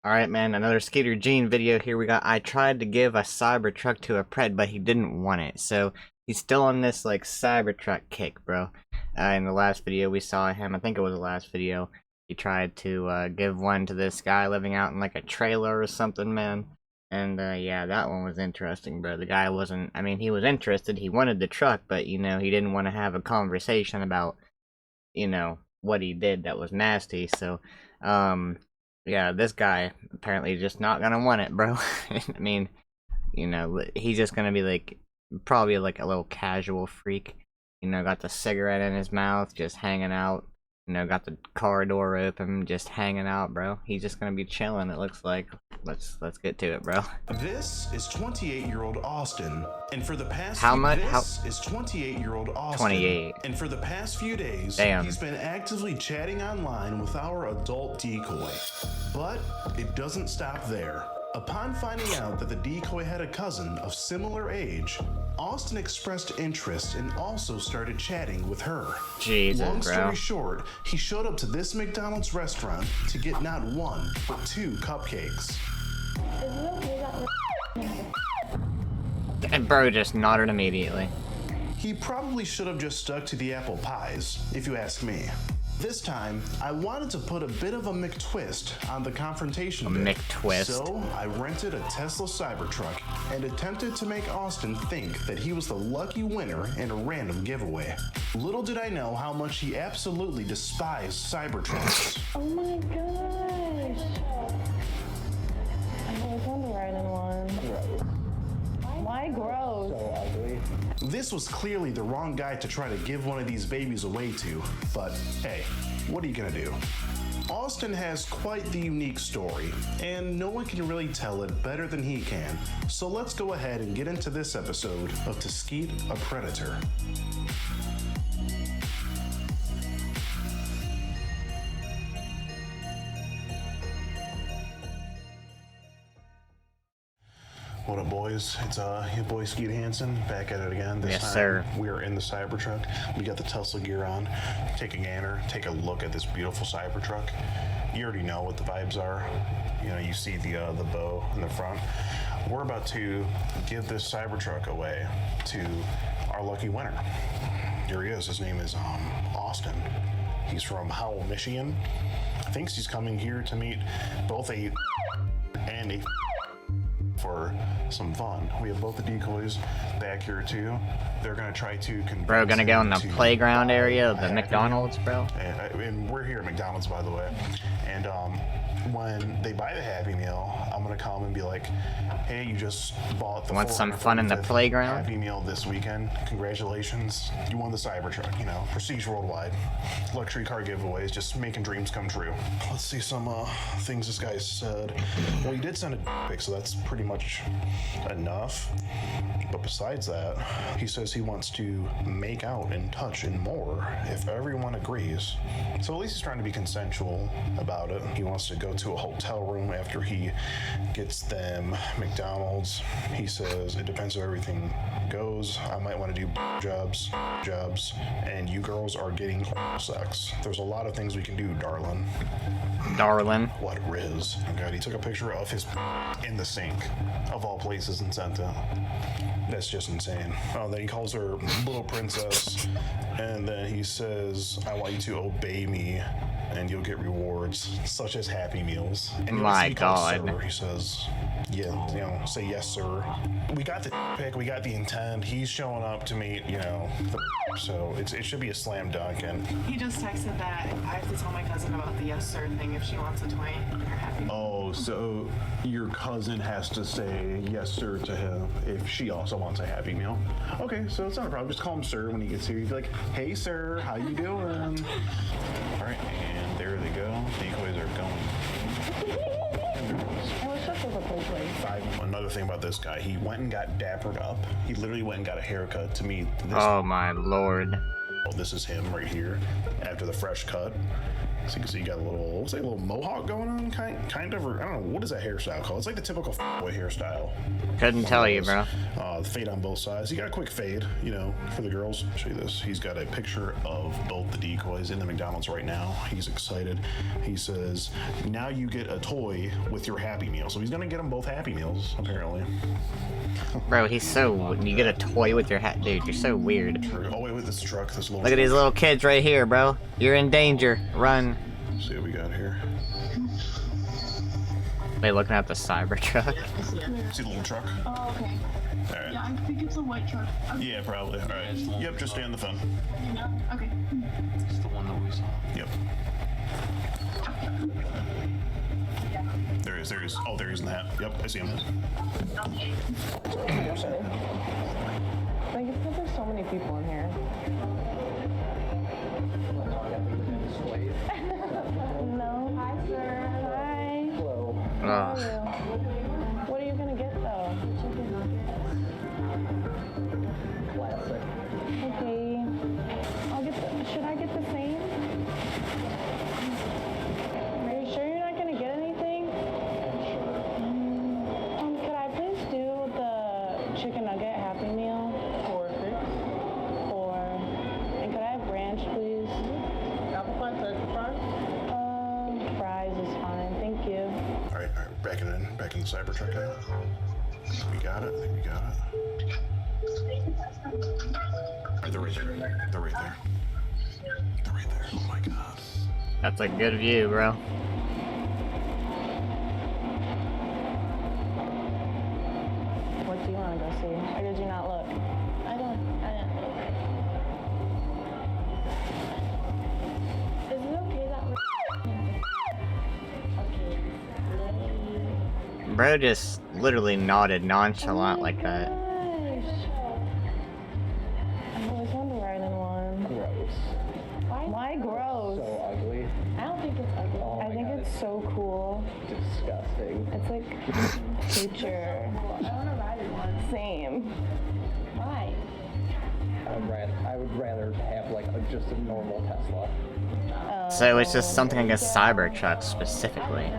Alright, man, another Skeeter Gene video here. I tried to give a Cybertruck to a pred, but he didn't want it. So, he's still on this, like, Cybertruck kick, bro. In the last video, we saw him, I think it was the last video, he tried to, give one to this guy living out in, like, a trailer or something, man. And, yeah, that one was interesting, bro. The guy wasn't, I mean, he was interested, he wanted the truck, but, you know, he didn't want to have a conversation about, you know, what he did that was nasty, so, yeah, this guy apparently just not gonna want it, bro. I mean, you know, he's just gonna be like, probably like a little casual freak. You know, got the cigarette in his mouth, just hanging out. You know, got the car door open, just hanging out, bro. He's just gonna be chilling, it looks like. Let's get to it, bro. This is 28-year-old Austin, and for the past How much? This is 28-year-old Austin, 28. And for the past few days, Damn. He's been actively chatting online with our adult decoy. But it doesn't stop there. Upon finding out that the decoy had a cousin of similar age, Austin expressed interest and also started chatting with her. Jesus, Long bro. story short, he showed up to this McDonald's restaurant to get not one, but 2 cupcakes. And bro just nodded immediately. He probably should have just stuck to the apple pies, if you ask me. This time, I wanted to put a bit of a McTwist on the confrontation. McTwist. So, I rented a Tesla Cybertruck and attempted to make Austin think that he was the lucky winner in a random giveaway. Little did I know how much he absolutely despised Cybertrucks. Oh my gosh. I was on the right in one. Why gross? This was clearly the wrong guy to try to give one of these babies away to, but hey, what are you gonna do? Austin has quite the unique story, and no one can really tell it better than he can, so let's go ahead and get into this episode of To Skeet a Predator. What up, boys? It's your boy Skeeter Hansen back at it again. This Yes, time, sir. We are in the Cybertruck. We got the Tesla gear on. Take a gander, take a look at this beautiful Cybertruck. You already know what the vibes are. You know, you see the bow in the front. We're about to give this Cybertruck away to our lucky winner. Here he is. His name is Austin. He's from Howell, Michigan. Thinks he's coming here to meet both a and a for some fun. We have both the decoys back here too. They're gonna try to convince Bro, gonna go in the playground area of the McDonald's, bro. And we're here at McDonald's, by the way. And when they buy the Happy Meal, I'm gonna come and be like, hey, you just bought the Want some fun in the playground? Happy Meal this weekend. Congratulations, you won the Cybertruck. You know, prestige worldwide, luxury car giveaways, just making dreams come true. Let's see some things this guy said. Well, he did send a pic, so that's pretty much enough. But besides that, he says he wants to make out and touch and more if everyone agrees. So at least he's trying to be consensual about it. He wants to go to a hotel room after he gets them McDonald's. He says it depends how everything goes. I might want to do jobs, and you girls are getting sex. There's a lot of things we can do, darling. Darling. What riz. Oh God, he took a picture of his in the sink, of all places, and sent it. That's just insane. Oh, then he calls her little princess, and then he says, I want you to obey me, and you'll get rewards, such as Happy Meals. And My God. Sir, he says, yeah, you know, say yes, sir. We got the pick, we got the intent. He's showing up to meet, you know, so it should be a slam dunk. And he just texted that I have to tell my cousin about the yes sir thing if she wants a toy. Oh, so your cousin has to say yes, sir, to him if she also wants a Happy Meal. Okay, so it's not a problem. Just call him sir when he gets here. You'd be like, hey, sir, how you doing? All right, and there they go. Decoys are going. I was such a cool place. Another thing about this guy, he went and got dappered up. He literally went and got a haircut to meet this. Oh my lord. This is him right here after the fresh cut. So you can see you got a little, looks like a little mohawk going on, kind of, or I don't know, what is that hairstyle called? It's like the typical boy hairstyle. Couldn't tell you, bro. The fade on both sides. He got a quick fade, you know, for the girls. I'll show you this. He's got a picture of both the decoys in the McDonald's right now. He's excited. He says, now you get a toy with your Happy Meal. So he's gonna get them both Happy Meals, apparently. Bro, he's so... You get a toy with your hat... Dude, you're so weird. Oh, wait, this truck, this little... Look at these little kids right here, bro. You're in danger. Run. Let's see what we got here. Wait, looking at the Cybertruck. See the little truck? Oh, okay. All right. Yeah, I think it's a white truck. Okay. Yeah, probably. All right. Yep, just stay on the phone. You know? Okay. It's the one that we saw. Yep. There he is. Oh, there he is in the hat. Yep, I see him. Okay. Like, it's because there's so many people in here. No. Hi, sir. Hi. Hello. How are you? What are you gonna get though? Classic. Okay. I'll get the. Should I get the same? Are you sure you're not gonna get anything? Could I please do the chicken nugget Happy Meal? And could I have ranch, please? Apple pie, texture fries? Fries is fine. Thank you. All right, back in the Cybertruck now. We got it. I think we got it. All right, they're right there. They're right there. They're right there. Oh my god. That's a good view, bro. What do you want to go see? Or did you not look? I didn't look. Is it okay that we're... Bro just literally nodded nonchalant like that. Gosh. I've always wanted to ride in one. Gross. Why gross? So ugly. I don't think it's ugly. Oh I my think God, it's so cool. Disgusting. It's like future. I want to ride in one. Same. Why? I would rather have like just a normal Tesla. So it's just something against Cybertruck specifically.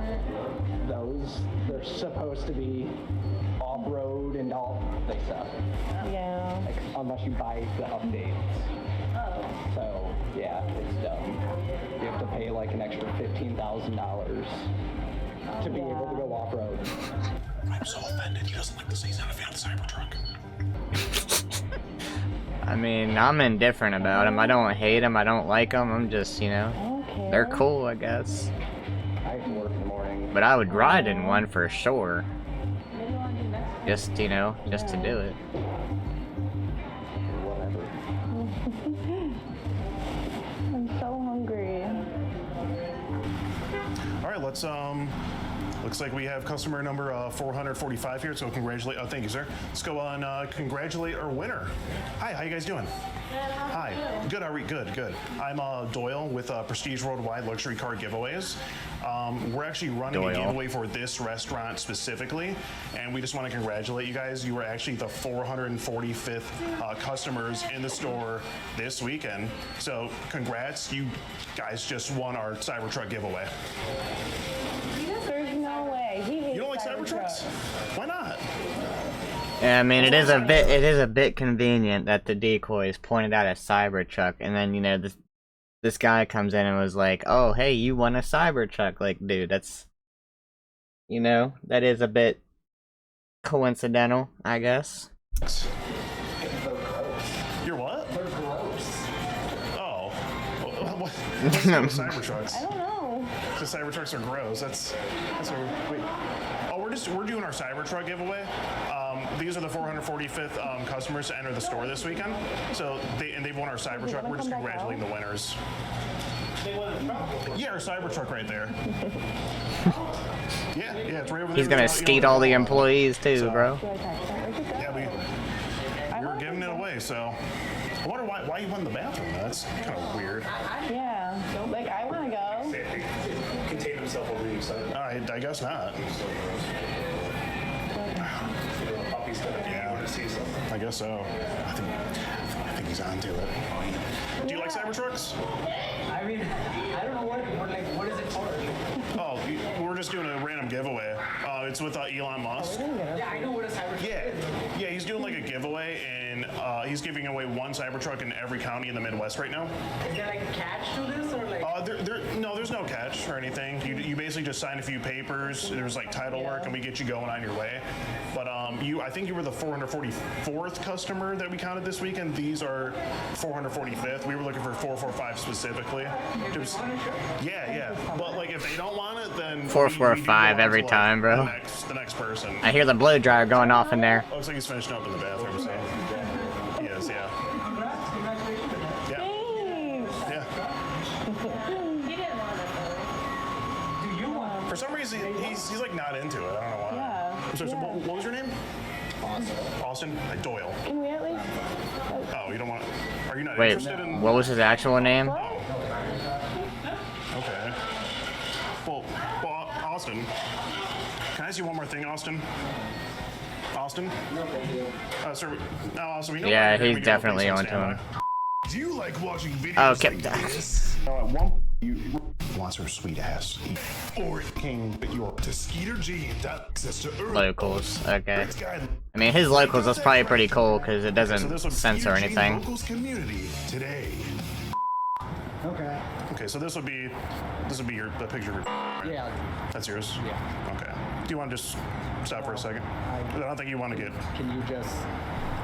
They're supposed to be off-road and all they suck. Yeah. Like, unless you buy the updates. Oh. So yeah, it's dumb. You have to pay like an extra $15,000 to be able to go off-road. I'm so offended. He doesn't like this. He's not a fan of the Cybertruck. I mean, I'm indifferent about them. I don't hate them. I don't like them. I'm just, you know, Okay. they're cool, I guess. I have to work in the morning. But I would ride in one for sure. What do you want to do next? Just, you know, just to do it. Whatever. I'm so hungry. All right, let's looks like we have customer number 445 here. So congratulate. Oh, thank you, sir. Let's go on. Congratulate our winner. Hi, how you guys doing? Hi. Good. Are we good? Good. I'm Doyle with Prestige Worldwide Luxury Car Giveaways. We're actually running a giveaway for this restaurant specifically, and we just want to congratulate you guys. You were actually the 445th customers in the store this weekend. So congrats. You guys just won our Cybertruck giveaway. There's no way. He hates You don't like Cybertrucks? Why not? Yeah, I mean, it is a bit convenient that the decoys pointed out a Cybertruck, and then, you know, this guy comes in and was like, oh, hey, you won a Cybertruck. Like, dude, that's, you know, that is a bit coincidental, I guess. You're what? They're gross. Oh. What? What's wrong with Cybertrucks? I don't know. The Cybertrucks are gross. That's what wait. Oh, we're doing our Cybertruck giveaway. These are the 445th customers to enter the store this weekend. So they've won our Cybertruck. We're just congratulating the winners. Yeah, our Cybertruck right there. Yeah, it's right over there. He's gonna skate all the employees too, bro. Do I text him? Where'd you go? Yeah, we were giving it away, so I wonder why you won the bathroom. That's kind of weird. Yeah. Like, I want to go. Contain himself over the excitement. I guess not. I guess so. I think he's onto it. Do you like Cybertrucks? I mean, I don't know what is it for? Oh, we're just doing a random giveaway. It's with Elon Musk. Yeah, I know what a Cybertruck is. Yeah, he's doing like a giveaway, and he's giving away one Cybertruck in every county in the Midwest right now. Is there like a catch to this or like? No, there's no catch or anything. You basically just sign a few papers. There's like title work, and we get you going on your way. But I think you were the 444th customer that we counted this weekend. These are 445th. We were looking for 445 specifically. Yeah. But like if they don't want it, then 445 every time, bro. The next person. I hear the blow dryer going off in there. Looks like he's finishing up in the bathroom. So he is, yeah. Congratulations. Yeah. Yeah. He didn't want it though. Do you want? For some reason, he's like not into it. I don't know why. Yeah. I'm sorry, so what was your name? Austin. Doyle. Can we at least? Oh, you don't want? Are you not Wait, interested in? what was his actual name? Okay. Well, Austin. Can I ask you one more thing, Austin? Austin? Sir. No, Austin. We know Yeah, why you're here. he's We get a definitely police on onto him. standby. Do you like watching videos Okay. like this? At one you wants her sweet ass. Or King, but you're to Skeeter G and access to early Locals, okay. This guy I mean, his locals, that's probably pretty cool, because it doesn't censor Skeeter G anything. Locals community today. Okay. okay. So this would be the picture. Of your, Yeah. That's yours. Yeah. Okay. Do you want to just stop for a second? I don't think you want to get. Can you just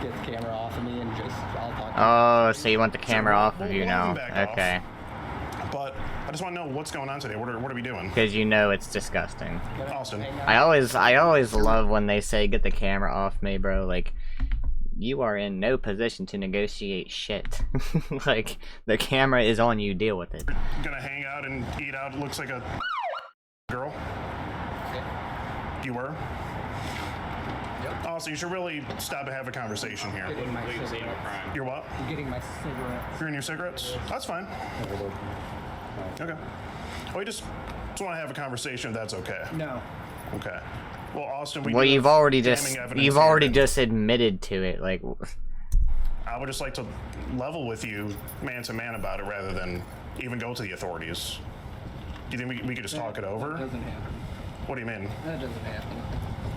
get the camera off of me and I'll talk to Oh, so you want the camera we'll- off of you we'll have now. him back off. Okay. But I just want to know what's going on today. What are we doing? Because you know it's disgusting. Austin. I always love when they say get the camera off me, bro. Like, you are in no position to negotiate shit. Like, the camera is on you, deal with it. Gonna hang out and eat out. It looks like a girl. You were? Also, you should really stop and have a conversation here. Getting my cigarettes. You're what? I'm getting my cigarettes. You're in your cigarettes? That's fine. Okay. Well, you just want to have a conversation if that's okay. No. Okay. Well, Austin, Well, do you've have already damning just evidence you've here, already and just admitted to it. Like, I would just like to level with you, man to man, about it, rather than even go to the authorities. Do you think we could just talk it That over? doesn't happen. What do you mean? That doesn't happen.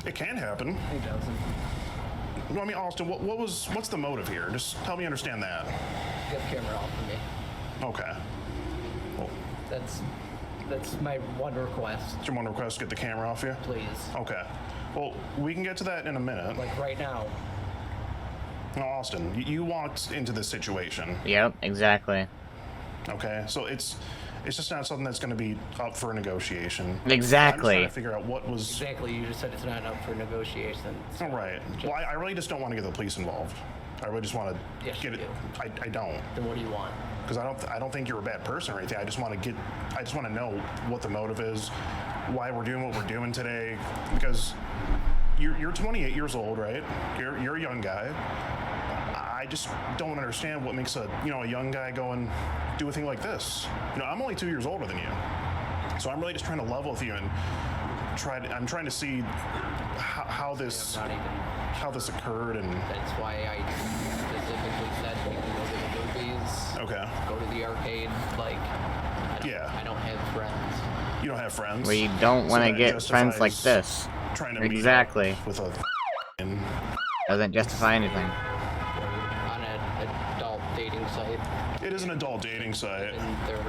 It can happen. It doesn't. No, I mean, Austin, what's the motive here? Just help me understand that. Get the camera off of me. Okay. Well, That's my one request, it's your one request to get the camera off you? please. Okay. Well, we can get to that in a minute. Like right now. No, Austin, you walked into this situation, yep, exactly. okay? So it's just not something that's going to be up for negotiation. I'm just Exactly. trying to figure out what was. Exactly, you just said it's not up for negotiation. All right. Well, I really just don't want to get the police involved. I really just want to Yes, get you it. do. I don't, Then what do you want? because I don't think you're a bad person or anything. I just want to know what the motive is, why we're doing what we're doing today. Because you're 28 years old, right? You're a young guy. I just don't understand what makes a young guy go and do a thing like this. I'm only 2 years older than you, so I'm really just trying to level with you and I'm trying to see how this Not even. occurred and. That's why I specifically said we can go to the movies, Okay. go to the arcade. Like, Yeah. I don't have friends. You don't have friends. Well, you don't want to that get friends like justifies this. Trying to meet up Exactly. with a. Doesn't justify anything. On an adult dating site, It is an adult dating site. and they're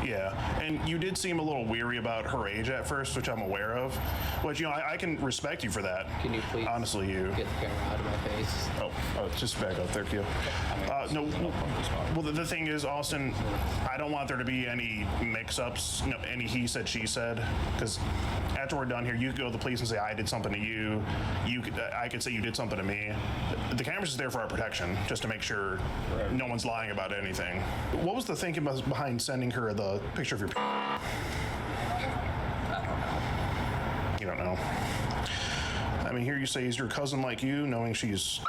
Yeah, and you did seem a little weary about her age at first, which I'm aware of. Which I can respect you for that. Can you please Honestly, you. get the camera out of my face? Oh, just back up there, Q. No, well, the thing is, Austin, I don't want there to be any mix-ups, any he said, she said, because after we're done here, you could go to the police and say I did something to you. I could say you did something to me. The camera's just there for our protection, just to make sure no one's lying about anything. What was the thinking behind sending her the picture of your? You don't know. I mean, here you say he's your cousin like you, knowing she's.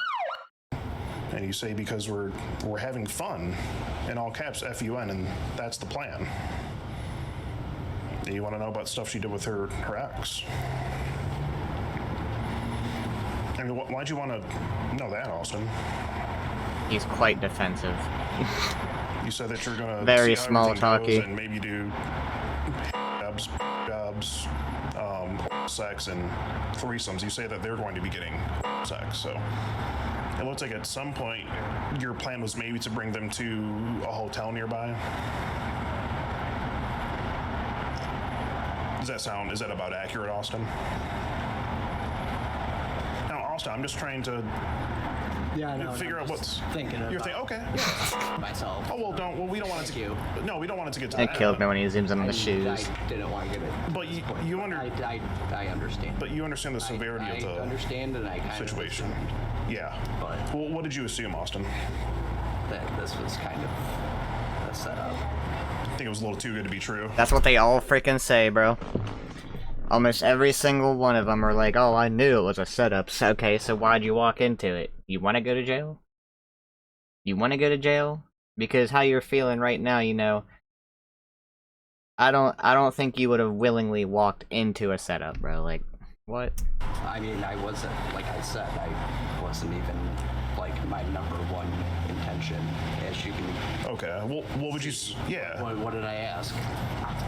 And you say because we're having fun, in all caps, F-U-N, and that's the plan. You want to know about stuff she did with her ex. I mean, why'd you want to know that, Austin? He's quite defensive. You said that you're gonna Very see how small everything goes talky. and maybe do jobs, sex and threesomes. You say that they're going to be getting sex, so it looks like at some point your plan was maybe to bring them to a hotel nearby. Is that about accurate, Austin? Now, Austin, I'm just trying to Yeah, no. figure I'm out just what's thinking about you're thinking. Okay. myself. Oh well, we don't want it to. you. No, we don't want it to get to It that. killed me when he zooms in on the shoes. I didn't want to get it. But you understand. But you understand the severity of I the understand, and I kind situation. of assumed Yeah. But- Well, what did you assume, Austin? that this was kind of a setup. I think it was a little too good to be true. That's what they all freaking say, bro. Almost every single one of them are like, oh, I knew it was a setup. So, okay, so why'd you walk into it? You want to go to jail? You want to go to jail? Because how you're feeling right now, you know, I don't think you would have willingly walked into a setup, bro. Like, what? I mean, I wasn't, like I said, I wasn't even, like, my number one intention, as you can... Okay. Well, what would you? Yeah. What did I ask?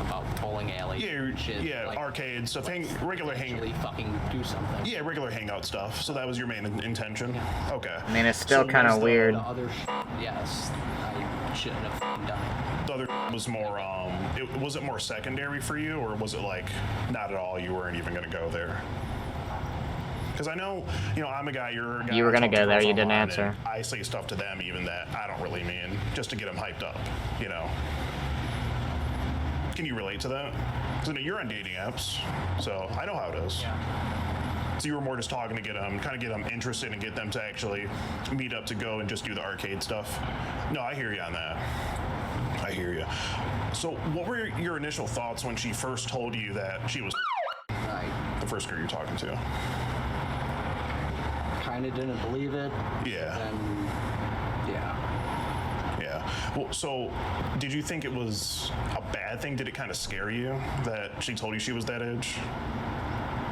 About bowling alley Yeah. shit? Yeah. like, Arcade stuff. Regular actually hang. fucking do something. Yeah. Regular hangout stuff. So that was your main intention. Okay. I mean, it's still So kind was of the- weird. The other yes, I shouldn't have done it. The other was more. Was it more secondary for you, or was it like not at all? You weren't even gonna go there. Because I know, you know, I'm a guy, you're a guy. You were I gonna talk to go there, girls you didn't online, answer. and I say stuff to them even that I don't really mean, just to get them hyped up, you know. Can you relate to that? Because I know you're on dating apps, so I know how it is. So you were more just talking to kind of get them interested and get them to actually meet up to go and just do the arcade stuff. No, I hear you on that. I hear you. So what were your initial thoughts when she first told you that she was I the first girl you're talking to? kind of didn't believe it. Yeah. And, yeah. Yeah. Well, so did you think it was a bad thing? Did it kind of scare you that she told you she was that age?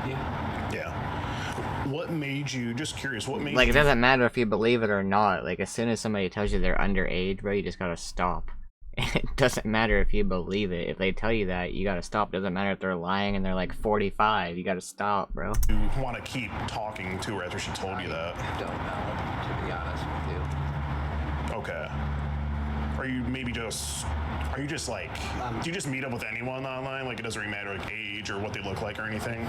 Yeah. Yeah. What made you, just curious, what made Like, you... it doesn't matter if you believe it or not. Like, as soon as somebody tells you they're underage, bro, you just gotta stop. It doesn't matter if you believe it. If they tell you that, you gotta stop. Doesn't matter if they're lying and they're like 45. You gotta stop, bro. you want to keep talking to her after she told you that? Don't know, to be honest with you. Okay. Are you just like, do you just meet up with anyone online? Like, it doesn't really matter, like, age or what they look like or anything?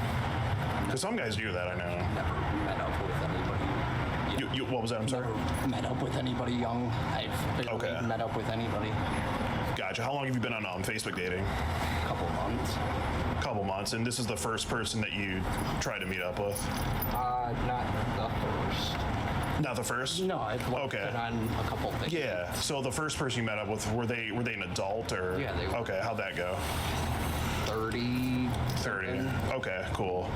Because some guys do that, I know. Never met up with anybody. What was that? I'm sorry. Never met up with anybody young. I've barely Okay. met up with anybody. Gotcha. How long have you been on Facebook dating? Couple months. Couple months, and this is the first person that you tried to meet up with? Not the first. Not the first? No, I've Okay. been on a couple things. Yeah. So the first person you met up with, were they an adult or? Yeah, they were. Okay. How'd that go? 30. 30. Okay. Cool.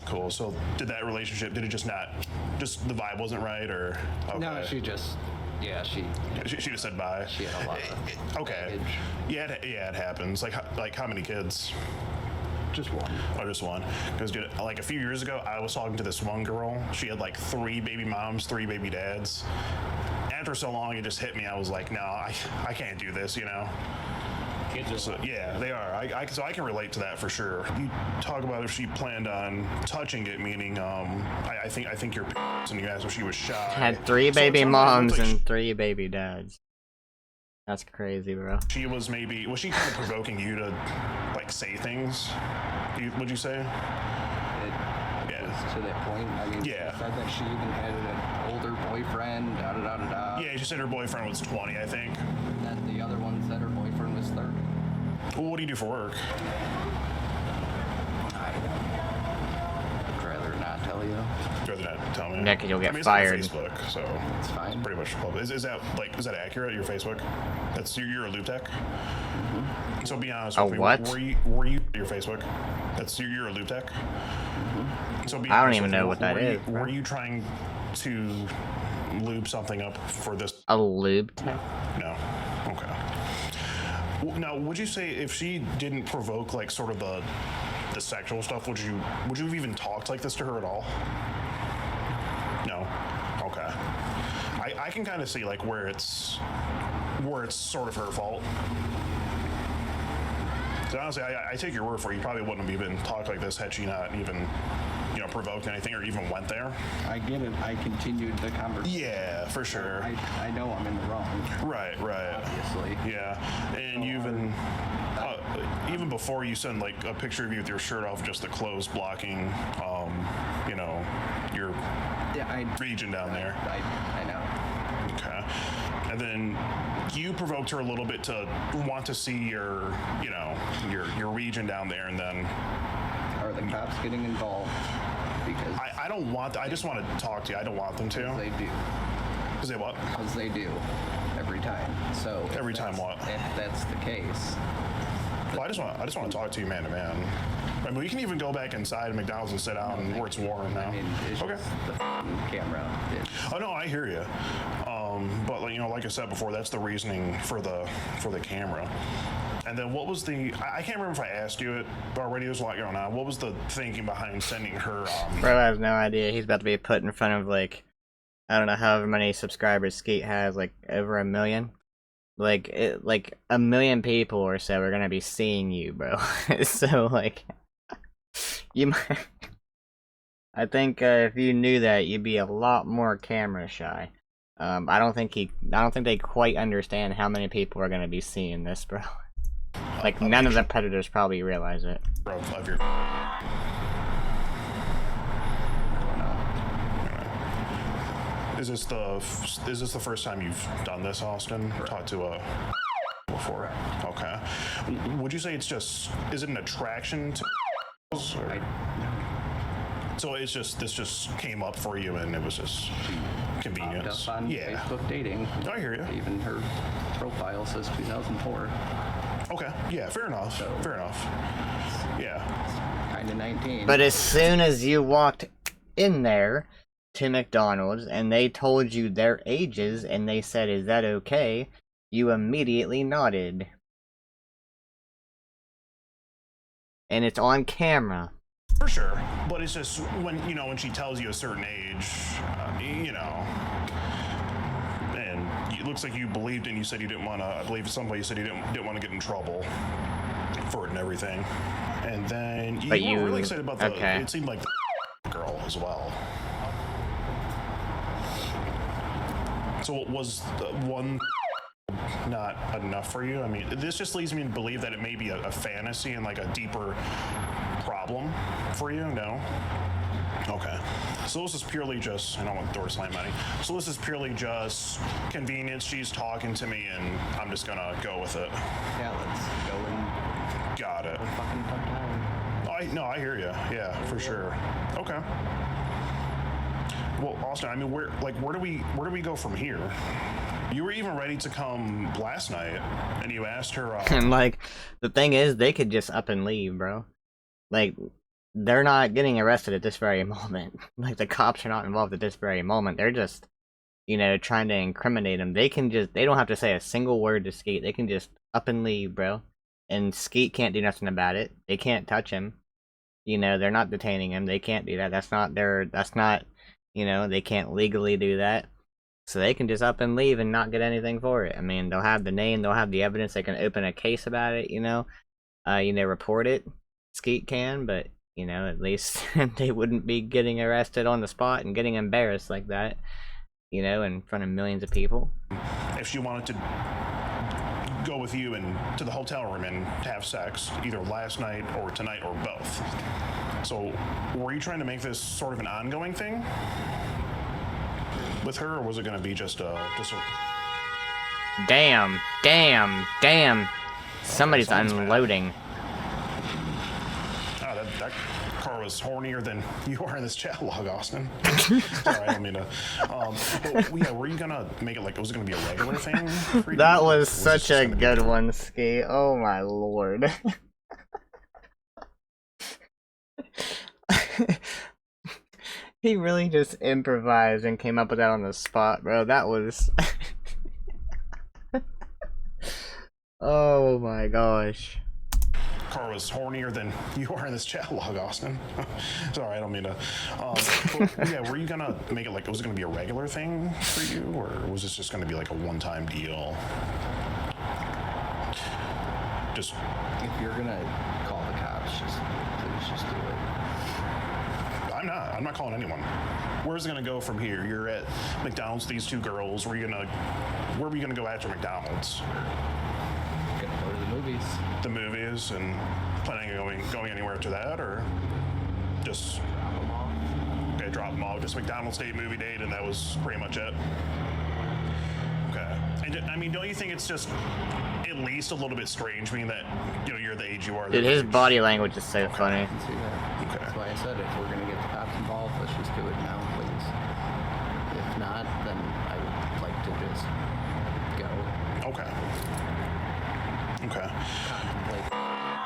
Cool. So did that relationship? Did it just the vibe wasn't right, or? Okay. No, she just. Yeah, she She just said bye. She had a lot of Okay. baggage. Yeah. It happens. Like how many kids? Just one. Oh, just one. Because like a few years ago, I was talking to this one girl. She had like 3 baby moms, 3 baby dads. After so long, it just hit me. I was like, no, I can't do this, you know? Kids are So, yeah, they are. So I can relate to that for sure. You talk about if she planned on touching it, meaning I think you're and you asked if she was shy. Had 3 So baby it sounds moms like and 3 baby dads. That's crazy, bro. she was she kind of provoking you to like say things? Would you say? It Yeah. was to that point. I mean, Yeah. she said that she even had an older boyfriend. Da da da da da. Yeah, she said her boyfriend was 20, I think. And then the other one said her boyfriend was 30. Well, what do you do for work? I'd rather not tell you. I'd rather not tell me. Yeah, 'cause you'll get I mean, it's on fired. Facebook, so It's fine. pretty much public. Is that accurate? Your Facebook? That's you're a loop tech. So be honest A with me. what? Were you your Facebook? That's you're a loop tech. So be I don't honest even with me, know what that is, bro. Were you trying to lube something up for this? A lube? No. Okay. Now, would you say if she didn't provoke like sort of the sexual stuff, would you have even talked like this to her at all? I can kind of see like where it's sort of her fault. So honestly, I take your word for it. You probably wouldn't have even talked like this had she not even, you know, provoked anything or even went there. I get it. I continued the conversation. Yeah, for sure. I know I'm in the wrong. Right. Obviously. Yeah, and even before you send like a picture of you with your shirt off, just the clothes blocking, you know, your region down there. I know. Okay. And then you provoked her a little bit to want to see your, you know, your region down there, and then Are the cops getting involved? Because I don't want. I just want to talk to you. I don't want them to. they do. Because they what? Because they do. Every time. So Every time what? If that's the case. Well, I just want to talk to you man to man. I mean, we can even go back inside McDonald's and sit down where it's warm now. I mean, it's Okay. just the camera. Oh no, I hear you. But like, you know, like I said before, that's the reasoning for the camera. And then what was the? I can't remember if I asked you it already. There's a lot going on. What was the thinking behind sending her? Bro has no idea. He's about to be put in front of like, I don't know however many subscribers Skeet has, like over 1 million. Like like 1 million people or so are gonna be seeing you, bro. So like, you might. I think if you knew that, you'd be a lot more camera shy. I don't think they quite understand how many people are gonna be seeing this, bro. Like none of the predators probably realize it. Of your. Is this the first time you've done this, Austin? Talked to a before. Okay. Would you say it's just? Is it an attraction to? Or? So it's just this just came up for you and it was just convenience. Up on Yeah. Facebook dating. I hear you. Even her profile says 2004. Okay. Yeah. Fair enough. Fair enough. Yeah. Kind of 19. But as soon as you walked in there to McDonald's and they told you their ages and they said, "Is that okay?" you immediately nodded. And it's on camera. For sure, but it's just when she tells you a certain age, you know, and it looks like you believed and you said you didn't want to. I believe somebody said you didn't want to get in trouble for it and everything, and then you were really excited about the. Okay. It seemed like the girl as well. So was the one not enough for you? I mean, this just leads me to believe that it may be a fantasy and like a deeper problem for you. No. Okay. So this is purely just, I don't want the door to slam on me. So this is purely just convenience. She's talking to me and I'm just gonna go with it. Yeah, let's go and Got it. fucking fun time. I hear you. Yeah, for sure. Okay. Well, Austin, I mean, where do we go from here? You were even ready to come last night, and you asked her. And like, the thing is, they could just up and leave, bro. Like, they're not getting arrested at this very moment. Like, the cops are not involved at this very moment. They're just, trying to incriminate him. They don't have to say a single word to Skeet. They can just up and leave, bro. And Skeet can't do nothing about it. They can't touch him. They're not detaining him. They can't do that. That's not, they can't legally do that. So they can just up and leave and not get anything for it. I mean, they'll have the name, they'll have the evidence, they can open a case about it, report it. Skeet can, but, at least they wouldn't be getting arrested on the spot and getting embarrassed like that, in front of millions of people. If she wanted to go with you and to the hotel room and have sex, either last night or tonight or both. So, were you trying to make this sort of an ongoing thing with her, or was it going to be just a? Damn! Somebody's unloading. Oh, that car was hornier than you are in this chat log, Austin. Sorry, I don't mean to. But yeah, were you gonna make it like it was gonna be a regular thing? For you? That was this such just a gonna be- good one, Ski. Oh my lord. He really just improvised and came up with that on the spot, bro. That was... Oh my gosh. car was hornier than you are in this chat log, Austin. Sorry, I don't mean to. But, yeah, were you gonna make it like, was it gonna be a regular thing for you, or was this just gonna be like a one-time deal? Just. If you're gonna call the cops, please just do it. I'm not calling anyone. Where's it gonna go from here? You're at McDonald's, these two girls. Where are we gonna go after McDonald's? Gonna go to the movies. The movies, and planning on going anywhere after that, or just Drop them off. okay, drop them off, just McDonald's date, movie date, and that was pretty much it. Okay. And I mean, don't you think it's just at least a little bit strange, being that you're the age you are? Dude, his body language is so funny. I can see that. Okay. That's why I said if we're gonna get the cops involved, let's just do it now, please. If not, then I would like to just go. Okay. Okay. Contemplate.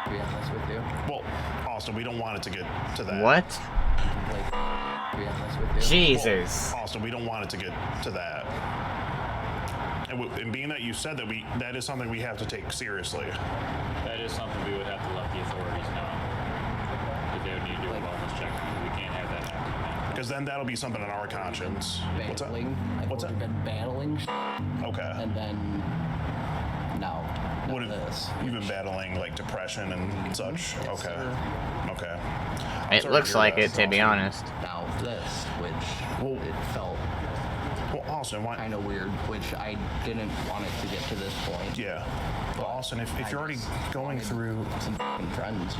To be honest with you. Well, Austin, we don't want it to get to that. What? Contemplate. To be honest with you. Jesus. Well, Austin, we don't want it to get to that. And being that you said that is something we have to take seriously. That is something we would have to let the authorities know. That they would need to do a wellness check. We can't have that happen. Because then that'll be something on our conscience. What's that? Battling. I've What's already that? been battling Okay. and then now What this. you've been battling like depression and such? Yes, Okay. sir. Okay. It looks like it, to be honest. Now this, which Well- it felt Well, Austin, why? kind of weird, which I didn't want it to get to this point. Yeah. But Austin, if I you're already just going wanted through, some f***ing friends,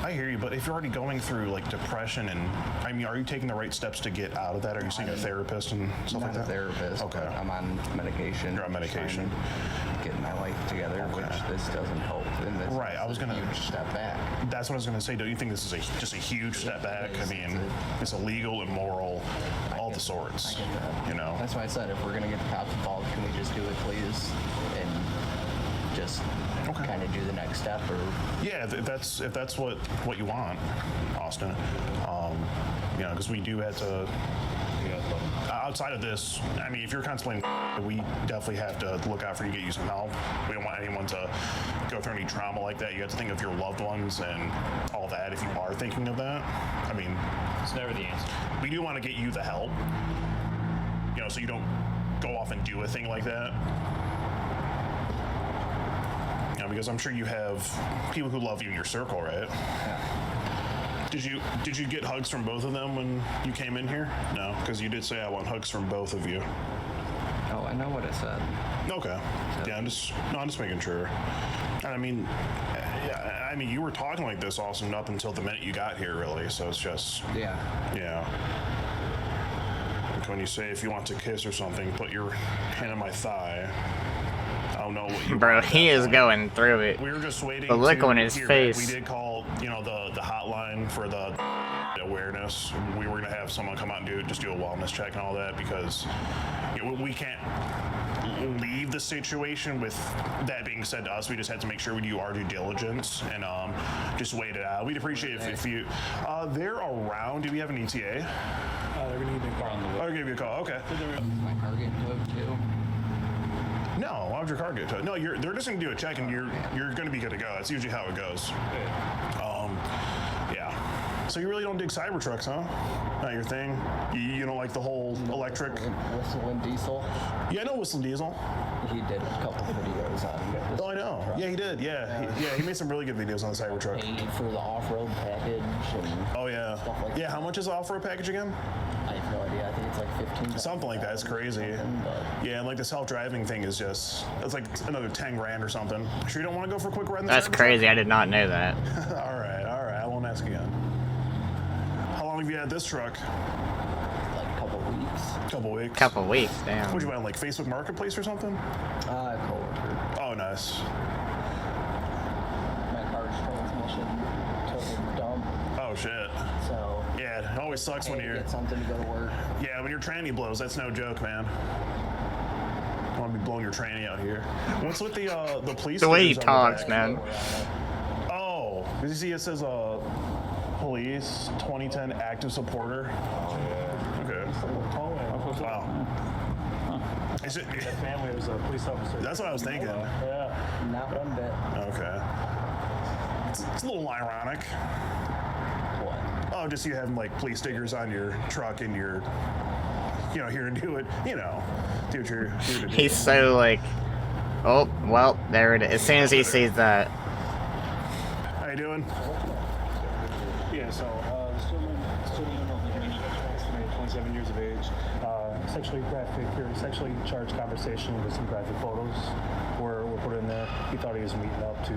I hear you. But if you're already going through like depression, and I mean, are you taking the right steps to get out of that? Are you seeing a therapist and stuff Not like a that? therapist, Okay. but I'm on medication. You're on medication. trying to get my life together, which this doesn't help. And this Right, I was is a gonna- huge step back. That's what I was going to say. Don't you think this is just a huge step back? I mean, it's illegal, immoral, all the sorts. I get that. You know. That's why I said if we're gonna get the cops involved, can we just do it, please, and just kind of do the next step, or Yeah, if that's what you want, Austin. Because we do have to. Outside of this, I mean, if you're contemplating, we definitely have to look out for you, get you some help. We don't want anyone to go through any trauma like that. You have to think of your loved ones and all that. If you are thinking of that, I mean, It's never the answer. we do want to get you the help. So you don't go off and do a thing like that. Because I'm sure you have people who love you in your circle, right? Did you get hugs from both of them when you came in here? No, because you did say I want hugs from both of you. oh, I know what I said. Okay. Yeah, I'm just making sure. And I mean, yeah, I mean, you were talking like this, Austin, up until the minute you got here, really. So it's just, Yeah. yeah. Like when you say if you want to kiss or something, put your hand on my thigh. I don't know what you. Bro, want at he that is point. going through it. We were just waiting. The look to on his hear face. back. We did call, the hotline for the awareness. We were gonna have someone come out and do a wellness check and all that, because we can't leave the situation. With that being said to us, we just had to make sure we do our due diligence and just wait it out. We'd appreciate if you. They're around. Do we have an ETA? They're gonna give me a call on the way. I'll give you a call. Okay. My car getting towed too. No, why would your car get towed? No, they're just gonna do a check and you're gonna be good to go. That's usually how it goes. Yeah. So you really don't dig Cybertrucks, huh? Not your thing? You don't like the whole electric? Whistling Diesel. Yeah, I know Whistling Diesel. He did a couple videos on this. Oh, I know. truck. Yeah, he did. Yeah, he made some really good videos on the Cybertruck. Paid for the off-road package and Oh yeah. stuff like Yeah, how much is the off-road package again? I have no idea. I think it's like 15. Something like that. It's crazy. Yeah, and like the self-driving thing is it's like another 10 grand or something. Sure you don't want to go for a quick ride in the That's Cybertruck? crazy. I did not know that. all right. I won't ask again. How long have you had this truck? Like a couple weeks. Couple weeks. Couple weeks, damn. What'd you buy on like Facebook Marketplace or something? Coworker. Oh, nice. My car's transmission total dump. Oh shit. So Yeah, it always sucks I when had to you're. get something to go to work. Yeah, when your tranny blows, that's no joke, man. I want to be blowing your tranny out here. What's with the police? The way he stickers on the talks, back? man. Oh, did you see it says police 2010 active supporter? Okay. Wow. Is it? Family was a police officer. That's what I was thinking. Yeah. Not one bit. Okay. it's a little ironic. What? Oh, just you having like police stickers on your truck and you're, you know, here to do it. You know, do what you're here to do. He's so like, oh, well, there it is. As soon as he sees that. How you doing? Yeah, so student of the community, estimated 27 years of age, sexually graphic or sexually charged conversation with some graphic photos were put in there. He thought he was meeting up to,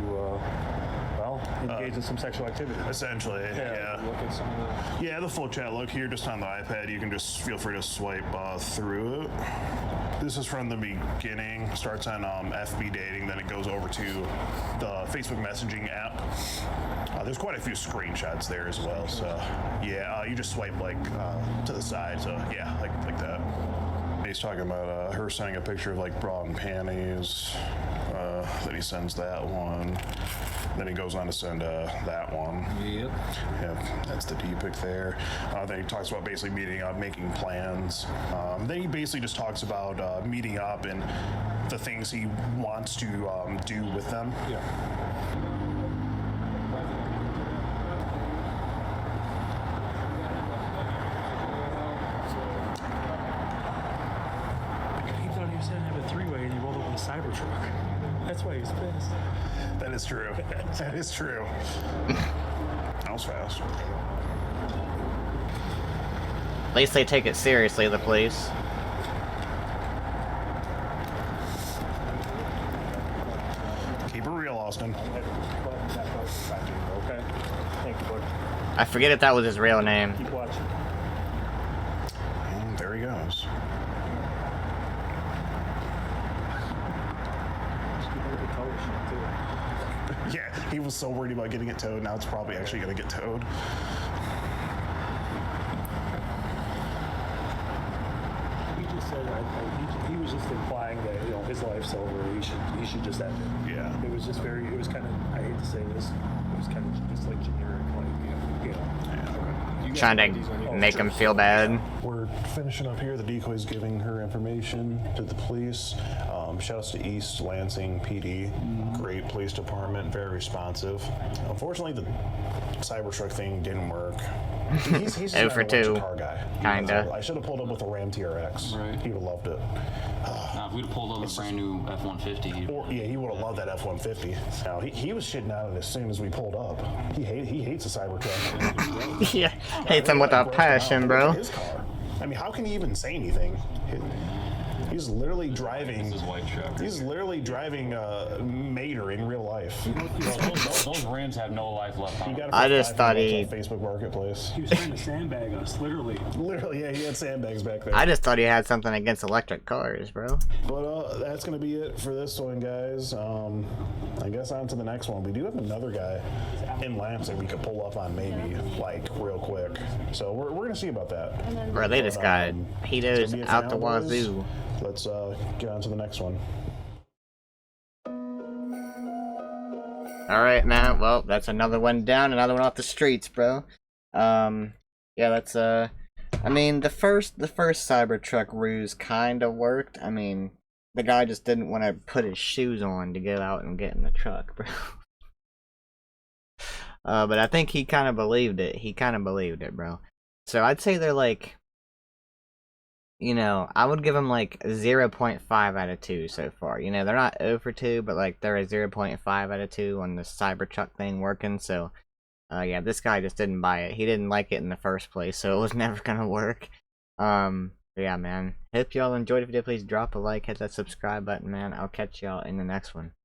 well, engage in some sexual activity. Essentially, yeah. Look at some of the... Yeah, the full chat look here just on the iPad. You can just feel free to swipe through it. This is from the beginning. Starts on FB dating, then it goes over to the Facebook messaging app. There's quite a few screenshots there as well. So yeah, you just swipe like to the side. So yeah, like that. He's talking about her sending a picture of like bra and panties. Then he sends that one. Then he goes on to send that one. Yep. Yeah, that's the D pic there. Then he talks about basically meeting up, making plans. Then he basically just talks about meeting up and the things he wants to do with them. Yeah. He thought he was going to have a three-way and he rolled up with a Cybertruck. That's why he's pissed. That is true. That is true. That was fast. At least they take it seriously, the police. Keep it real, Austin. Okay? Thank you, bud. I forget if that was his real name. Keep watching. And there he goes. Yeah, he was so worried about getting it towed. Now it's probably actually going to get towed. He just said he was just implying that, you know, his life's over. He should just end it. Yeah. It was just very. It was kind of. I hate to say this. It was kind of just like generic, like you know. Trying to make him feel bad. We're finishing up here. The decoy's giving her information to the police. Shouts to East Lansing PD. Great police department, very responsive. Unfortunately, the Cybertruck thing didn't work. He's just not for an electric two. car guy. Kinda. I should have pulled up with a Ram TRX. Right. He would have loved it. Now, if we'd have pulled up a brand new F-150, Or, yeah, he would have loved that F-150. Now, he was shitting on it as soon as we pulled up. He hates a Cybertruck. Yeah, hates him with a passion, Look bro. at his car. I mean, how can he even say anything? He's literally driving. this is white truck. He's literally driving Mater in real life. Those rims have no life left on He them. got it for I just $5 thought on he- Facebook Marketplace. He was trying to sandbag us, literally. Literally, yeah, he had sandbags back there. I just thought he had something against electric cars, bro. But that's gonna be it for this one, guys. I guess on to the next one. We do have another guy in Lansing we could pull up on maybe, like, real quick. So we're gonna see about that. Bro, they just got It's pedos gonna be it for out the now, boys. wazoo. Let's get on to the next one. Alright, man. Well, that's another one down, another one off the streets, bro. Yeah, that's, I mean, the first Cybertruck ruse kinda worked. I mean, the guy just didn't want to put his shoes on to go out and get in the truck, bro. But I think he kind of believed it. He kind of believed it, bro. So I'd say they're like, you know, I would give them like a 0.5 out of 2 so far. You know, they're not 0 for 2, but like they're a 0.5 out of 2 on the Cybertruck thing working. So, yeah, this guy just didn't buy it. He didn't like it in the first place, so it was never gonna work. But yeah, man. Hope y'all enjoyed. If you did, please drop a like, hit that subscribe button, man. I'll catch y'all in the next one.